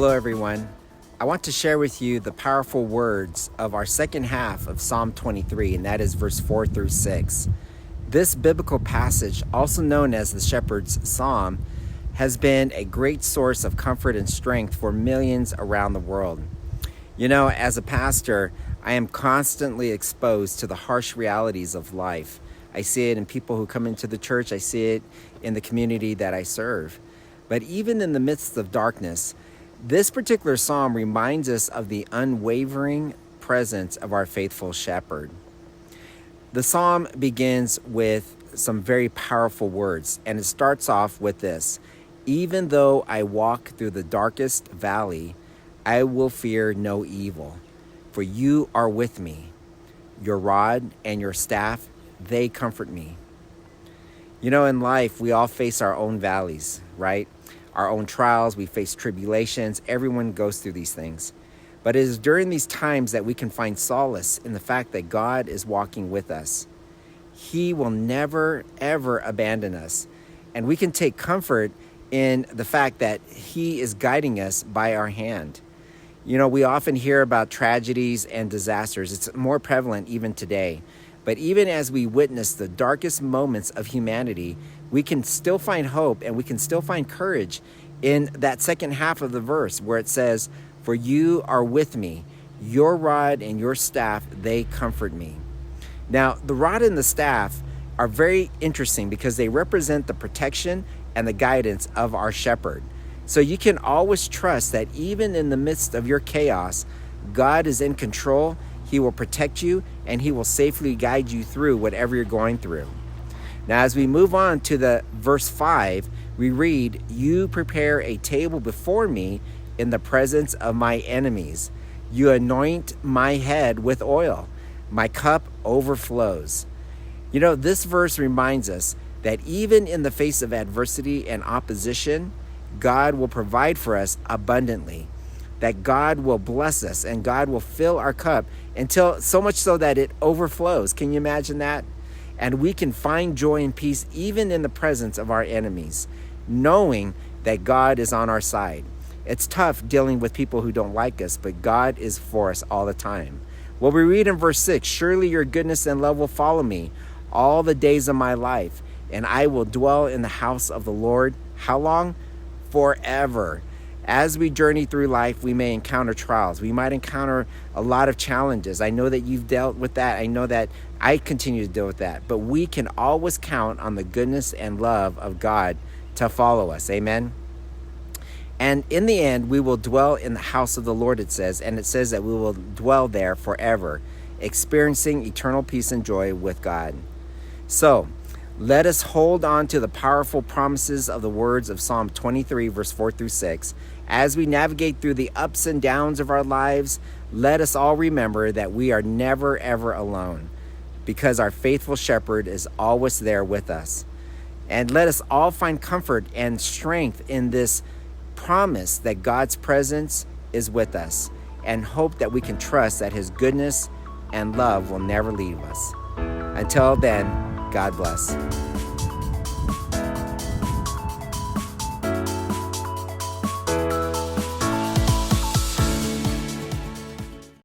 Hello, everyone. I want to share with you the powerful words of our second half of Psalm 23, and that is verse 4 through 6. This biblical passage, also known as the Shepherd's Psalm, has been a great source of comfort and strength for millions around the world. You know, as a pastor, I am constantly exposed to the harsh realities of life. I see it in people who come into the church. I see it in the community that I serve. But even in the midst of darkness, this particular psalm reminds us of the unwavering presence of our faithful shepherd. The psalm begins with some very powerful words, and it starts off with this: even though I walk through the darkest valley, I will fear no evil, for you are with me. Your rod and your staff, they comfort me. You know, in life, we all face our own valleys, right? Our own trials, we face tribulations. Everyone goes through these things. But it is during these times that we can find solace in the fact that God is walking with us. He will never, ever abandon us. And we can take comfort in the fact that He is guiding us by our hand. You know, we often hear about tragedies and disasters. It's more prevalent even today. But even as we witness the darkest moments of humanity, we can still find hope and we can still find courage in that second half of the verse where it says, "For you are with me, your rod and your staff, they comfort me." Now, the rod and the staff are very interesting because they represent the protection and the guidance of our shepherd. So you can always trust that even in the midst of your chaos, God is in control. He will protect you and He will safely guide you through whatever you're going through. Now, as we move on to the verse 5, we read, "You prepare a table before me in the presence of my enemies. You anoint my head with oil. My cup overflows." You know, this verse reminds us that even in the face of adversity and opposition, God will provide for us abundantly, that God will bless us and God will fill our cup until so much so that it overflows. Can you imagine that? And we can find joy and peace even in the presence of our enemies, knowing that God is on our side. It's tough dealing with people who don't like us, but God is for us all the time. Well, we read in verse 6, "Surely your goodness and love will follow me all the days of my life, and I will dwell in the house of the Lord." How long? Forever. As we journey through life, we may encounter trials. We might encounter a lot of challenges. I know that you've dealt with that. I know that I continue to deal with that. But we can always count on the goodness and love of God to follow us. Amen? And in the end, we will dwell in the house of the Lord, it says. And it says that we will dwell there forever, experiencing eternal peace and joy with God. So, let us hold on to the powerful promises of the words of Psalm 23, verse 4 through 6. As we navigate through the ups and downs of our lives, let us all remember that we are never, ever alone, because our faithful shepherd is always there with us. And let us all find comfort and strength in this promise that God's presence is with us, and hope that we can trust that His goodness and love will never leave us. Until then, God bless.